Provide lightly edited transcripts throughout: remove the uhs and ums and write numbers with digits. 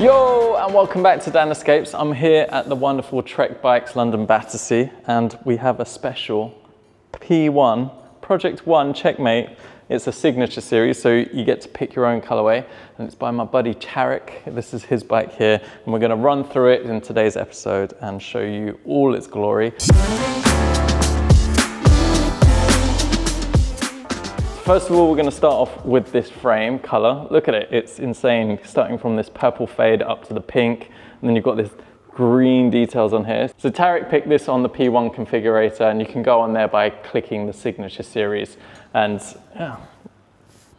Yo, and welcome back to Dan Escapes. I'm here at the wonderful Trek Bikes London Battersea, and we have a special P1, Project 1 Checkmate. It's a signature series, so you get to pick your own colorway, and it's by my buddy Tarek. This is his bike here, and we're gonna run through it in today's episode and show you all its glory. First of all, we're gonna start off with this frame color. Look at it, it's insane. Starting from this purple fade up to the pink, and then you've got this green details on here. So Tarek picked this on the P1 configurator, and you can go on there by clicking the signature series. And yeah,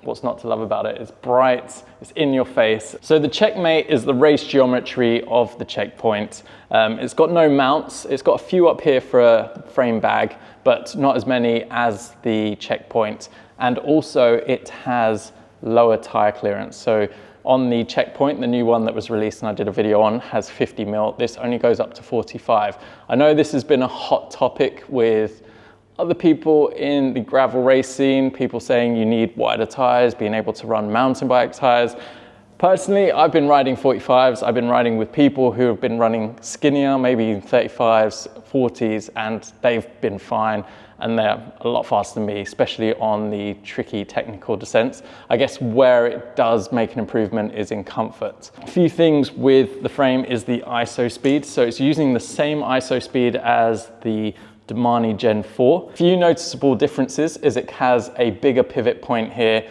what's not to love about it? It's bright, it's in your face. So the Checkmate is the race geometry of the Checkpoint. It's got no mounts. It's got a few up here for a frame bag, but not as many as the Checkpoint. And also it has lower tire clearance. So on the Checkpoint, the new one that was released and I did a video on, has 50 mil. This only goes up to 45. I know this has been a hot topic with other people in the gravel race scene, people saying you need wider tires, being able to run mountain bike tires. Personally, I've been riding 45s. I've been riding with people who have been running skinnier, maybe 35s, 40s, and they've been fine. And they're a lot faster than me, especially on the tricky technical descents. I guess where it does make an improvement is in comfort. A few things with the frame is the ISO speed. So it's using the same ISO speed as the Domani Gen 4. A few noticeable differences is it has a bigger pivot point here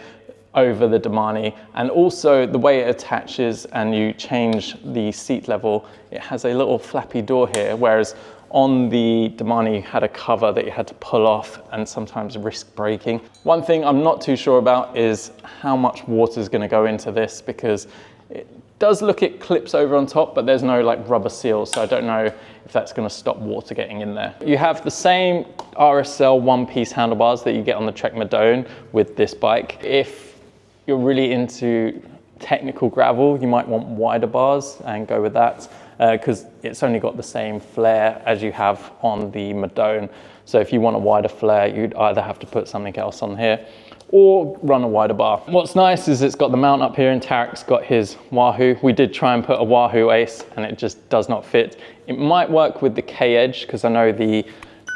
over the Domani, and also the way it attaches and you change the seat level, it has a little flappy door here, whereas on the Domani you had a cover that you had to pull off and sometimes risk breaking. One thing I'm not too sure about is how much water is going to go into this, because it does look it clips over on top, but there's no like rubber seal, so I don't know if that's going to stop water getting in there. You have the same RSL one-piece handlebars that you get on the Trek Madone with this bike. If you're really into technical gravel, you might want wider bars and go with that, because it's only got the same flare as you have on the Madone. So if you want a wider flare, you'd either have to put something else on here or run a wider bar. What's nice is it's got the mount up here, and Tarek's got his Wahoo. We did try and put a Wahoo Ace and it just does not fit. It might work with the K-Edge, because I know the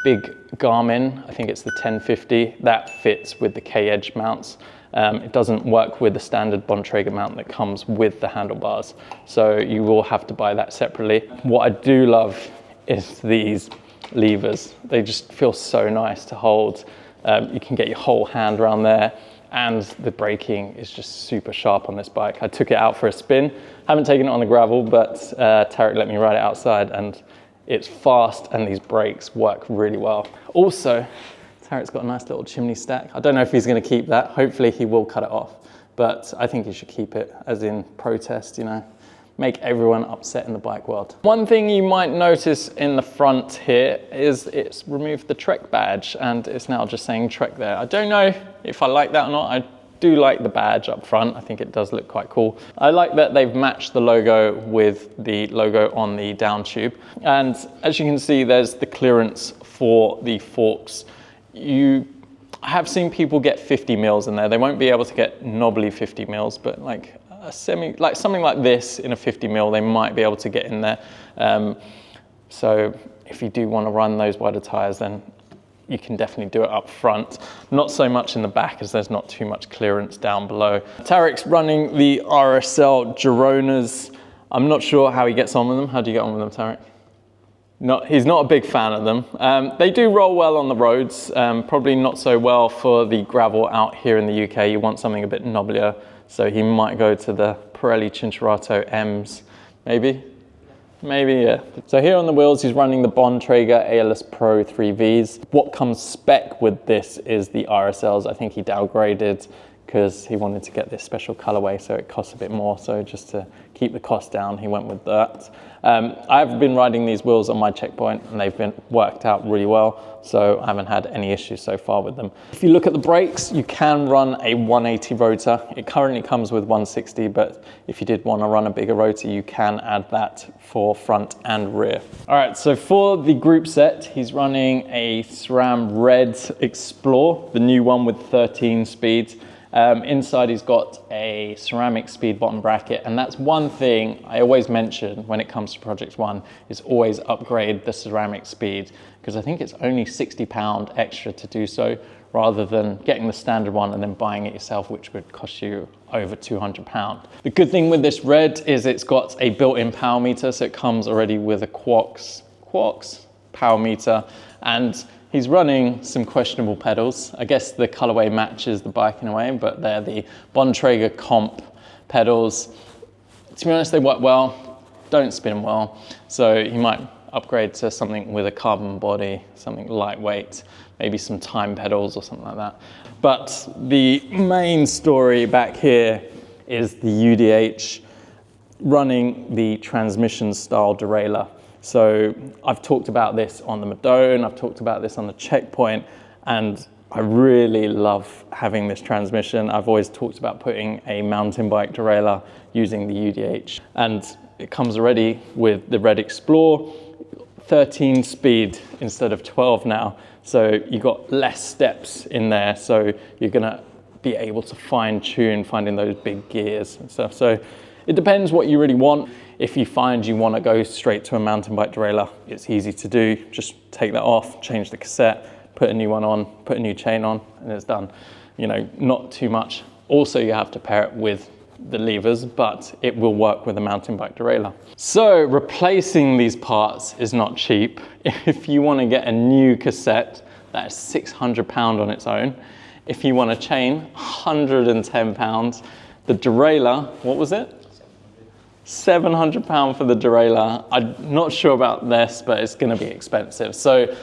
big Garmin, I think it's the 1050, that fits with the K-Edge mounts. It doesn't work with the standard Bontrager mount that comes with the handlebars. So you will have to buy that separately. What I do love is these levers. They just feel so nice to hold. You can get your whole hand around there, and the braking is just super sharp on this bike. I took it out for a spin. Haven't taken it on the gravel, but Tarek let me ride it outside, and it's fast and these brakes work really well. Also, Tarek's got a nice little chimney stack. I don't know if he's going to keep that. Hopefully he will cut it off, but I think he should keep it as in protest, you know, make everyone upset in the bike world. One thing you might notice in the front here is it's removed the Trek badge, and it's now just saying Trek there. I don't know if I like that or not. I do like the badge up front. I think it does look quite cool. I like that they've matched the logo with the logo on the down tube. And as you can see, there's the clearance for the forks. You have seen people get 50 mils in there. They won't be able to get knobbly 50 mils, but like something like this in a 50 mil, they might be able to get in there. So if you do want to run those wider tires, then you can definitely do it up front. Not so much in the back, as there's not too much clearance down below. Tarek's running the RSL Gironas. I'm not sure how he gets on with them. How do you get on with them, Tarek? He's not a big fan of them. They do roll well on the roads, probably not so well for the gravel out here in the UK. You want something a bit knobblier, so he might go to the Pirelli Cinturato M's, maybe, yeah. So here on the wheels, he's running the Bontrager Aeolus Pro 3Vs. What comes spec with this is the RSLs. I think he downgraded because he wanted to get this special colorway, so it costs a bit more. So just to keep the cost down, he went with that. I've been riding these wheels on my Checkpoint, and they've been worked out really well, so I haven't had any issues so far with them. If you look at the brakes, you can run a 180 rotor. It currently comes with 160, but if you did want to run a bigger rotor, you can add that for front and rear. All right, so for the group set, he's running a SRAM Red XPLR, the new one with 13 speeds. Inside he's got a CeramicSpeed bottom bracket, and that's one thing I always mention when it comes to Project One, is always upgrade the CeramicSpeed, because I think it's only £60 extra to do so, rather than getting the standard one and then buying it yourself, which would cost you over £200. The good thing with this Red is it's got a built-in power meter, so it comes already with a Quarks power meter, and he's running some questionable pedals. I guess the colorway matches the bike in a way, but they're the Bontrager Comp pedals. To be honest, they work well, don't spin well, so you might upgrade to something with a carbon body, something lightweight, maybe some time pedals or something like that. But the main story back here is the UDH running the transmission style derailleur. So I've talked about this on the Madone, I've talked about this on the Checkpoint, and I really love having this transmission. I've always talked about putting a mountain bike derailleur using the UDH, and it comes already with the Red XPLR, 13 speed instead of 12 now. So you got less steps in there. So you're gonna be able to fine tune finding those big gears and stuff. So it depends what you really want. If you find you wanna go straight to a mountain bike derailleur, it's easy to do. Just take that off, change the cassette, put a new one on, put a new chain on, and it's done. You know, not too much. Also, you have to pair it with the levers, but it will work with a mountain bike derailleur. So replacing these parts is not cheap. If you want to get a new cassette, that is £600 on its own. If you want a chain, £110. The derailleur, what was it? £700 for the derailleur. I'm not sure about this, but it's going to be expensive. So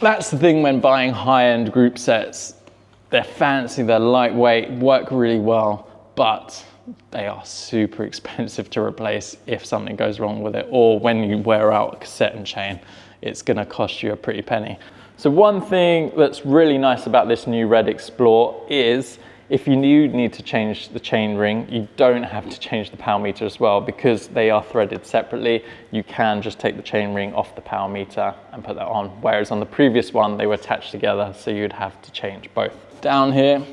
that's the thing when buying high-end group sets. They're fancy, they're lightweight, work really well, but they are super expensive to replace if something goes wrong with it, or when you wear out a cassette and chain, it's gonna cost you a pretty penny. So one thing that's really nice about this new Red XPLR is if you need to change the chain ring, you don't have to change the power meter as well, because they are threaded separately. You can just take the chain ring off the power meter and put that on, whereas on the previous one, they were attached together, so you'd have to change both. Down here,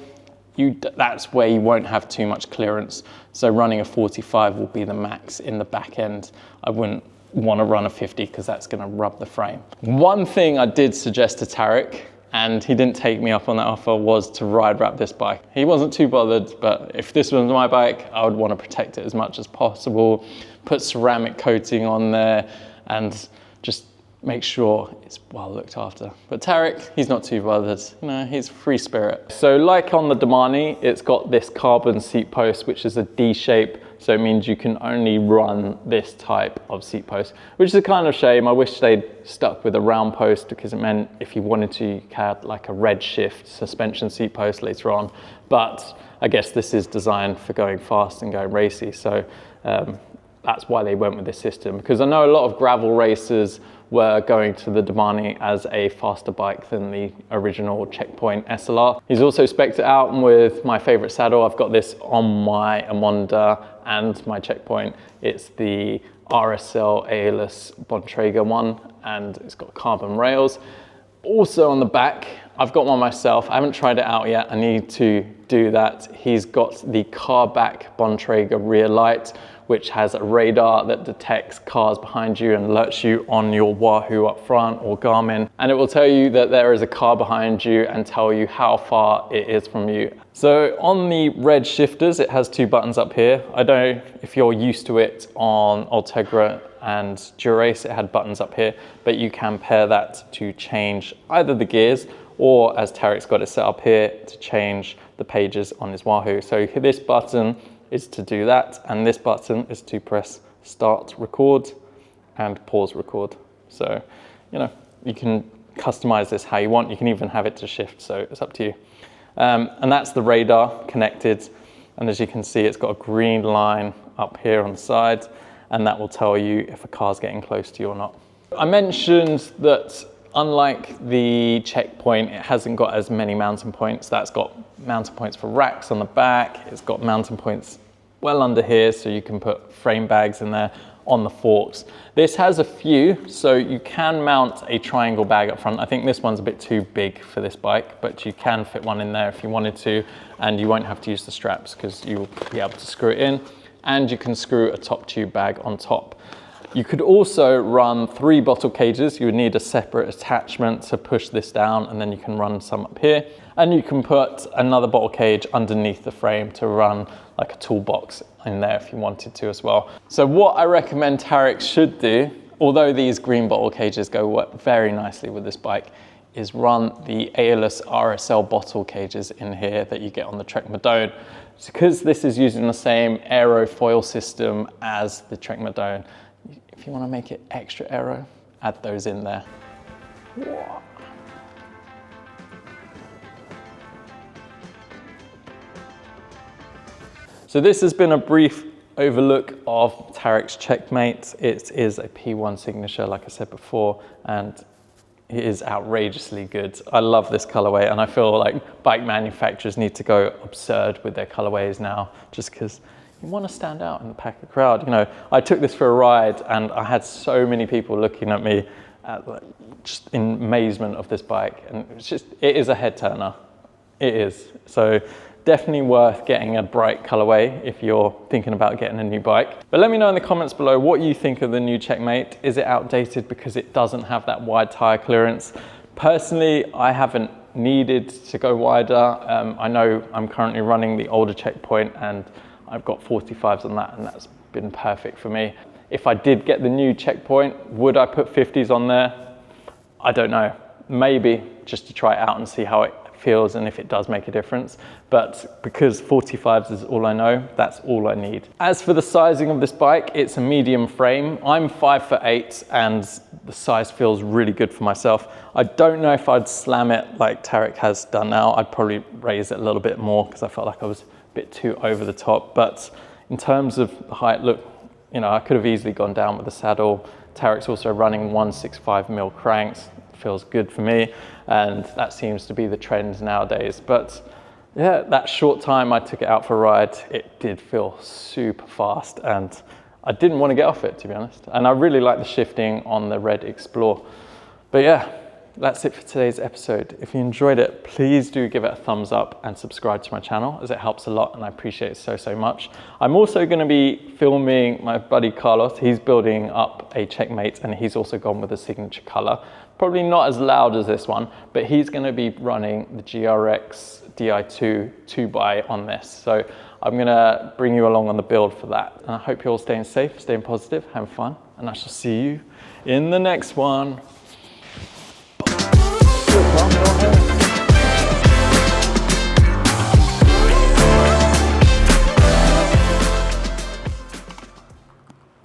that's where you won't have too much clearance. So running a 45 will be the max in the back end. I wouldn't want to run a 50 because that's going to rub the frame. One thing I did suggest to Tarek, and he didn't take me up on that offer, was to ride wrap this bike. He wasn't too bothered, but if this was my bike, I would want to protect it as much as possible, put ceramic coating on there, and just make sure it's well looked after. But Tarek, he's not too bothered. You know, he's free spirit. So like on the Damani, it's got this carbon seat post, which is a D shape. So it means you can only run this type of seat post, which is a kind of shame. I wish they'd stuck with a round post, because it meant if you wanted to, you had like a red shift suspension seat post later on. But I guess this is designed for going fast and going racy. So that's why they went with this system, because I know a lot of gravel racers were going to the Damani as a faster bike than the original Checkpoint SLR. He's also spec'd it out with my favorite saddle. I've got this on my Amonda and my Checkpoint. It's the RSL Aeolus Bontrager one, and it's got carbon rails. Also on the back, I've got one myself. I haven't tried it out yet. I need to do that. He's got the car back Bontrager rear light, which has a radar that detects cars behind you and alerts you on your Wahoo up front or Garmin. And it will tell you that there is a car behind you and tell you how far it is from you. So on the Red shifters, it has two buttons up here. I don't know if you're used to it on Ultegra and Durace, it had buttons up here, but you can pair that to change either the gears, or as Tarek's got it set up here, to change the pages on his Wahoo. So this button is to do that, and this button is to press start record and pause record. So, you know, you can customize this how you want. You can even have it to shift, so it's up to you. And that's the radar connected, and as you can see, it's got a green line up here on the side, and that will tell you if a car's getting close to you or not. I mentioned that unlike the Checkpoint, it hasn't got as many mounting points. That's got mounting points for racks on the back. It's got mounting points well under here, so you can put frame bags in there. on the forks. This has a few, so you can mount a triangle bag up front. I think this one's a bit too big for this bike, but you can fit one in there if you wanted to, and you won't have to use the straps because you'll be able to screw it in, and you can screw a top tube bag on top. You could also run 3 bottle cages. You would need a separate attachment to push this down, and then you can run some up here. And you can put another bottle cage underneath the frame to run like a toolbox in there if you wanted to as well. So what I recommend Tarek should do, although these green bottle cages go very nicely with this bike, is run the Aeolus RSL bottle cages in here that you get on the Checkmate. Because this is using the same aerofoil system as the Checkmate, if you want to make it extra aero, add those in there. Whoa. So this has been a brief overlook of Tarek's Checkmate. It is a P1 signature, like I said before, and it is outrageously good. I love this colorway, and I feel like bike manufacturers need to go absurd with their colorways now, just because you want to stand out in the pack of crowd. You know, I took this for a ride, and I had so many people looking at me just in amazement of this bike, and it is a head turner. It is. So definitely worth getting a bright colorway if you're thinking about getting a new bike. But let me know in the comments below what you think of the new Checkmate. Is it outdated because it doesn't have that wide tire clearance? Personally, I haven't needed to go wider. I know I'm currently running the older Checkpoint, and I've got 45s on that, and that's been perfect for me. If I did get the new Checkpoint, would I put 50s on there? I don't know. Maybe, just to try it out and see how it feels and if it does make a difference. But because 45s is all I know, that's all I need. As for the sizing of this bike, it's a medium frame. I'm 5'8", and the size feels really good for myself. I don't know if I'd slam it like Tarek has done now. I'd probably raise it a little bit more because I felt like I was a bit too over the top. But in terms of the height, look, you know, I could have easily gone down with the saddle. Tarek's also running 165mm cranks. Feels good for me, and that seems to be the trend nowadays. But yeah, that short time I took it out for a ride, it did feel super fast, and I didn't want to get off it, to be honest. And I really like the shifting on the Red XPLR. But yeah, that's it for today's episode. If you enjoyed it, please do give it a thumbs up and subscribe to my channel, as it helps a lot and I appreciate it so much. I'm also going to be filming my buddy Carlos. He's building up a Checkmate, and he's also gone with a signature color. Probably not as loud as this one, but he's going to be running the GRX Di2 2x on this. So I'm going to bring you along on the build for that. And I hope you're all staying safe, staying positive, having fun, and I shall see you in the next one.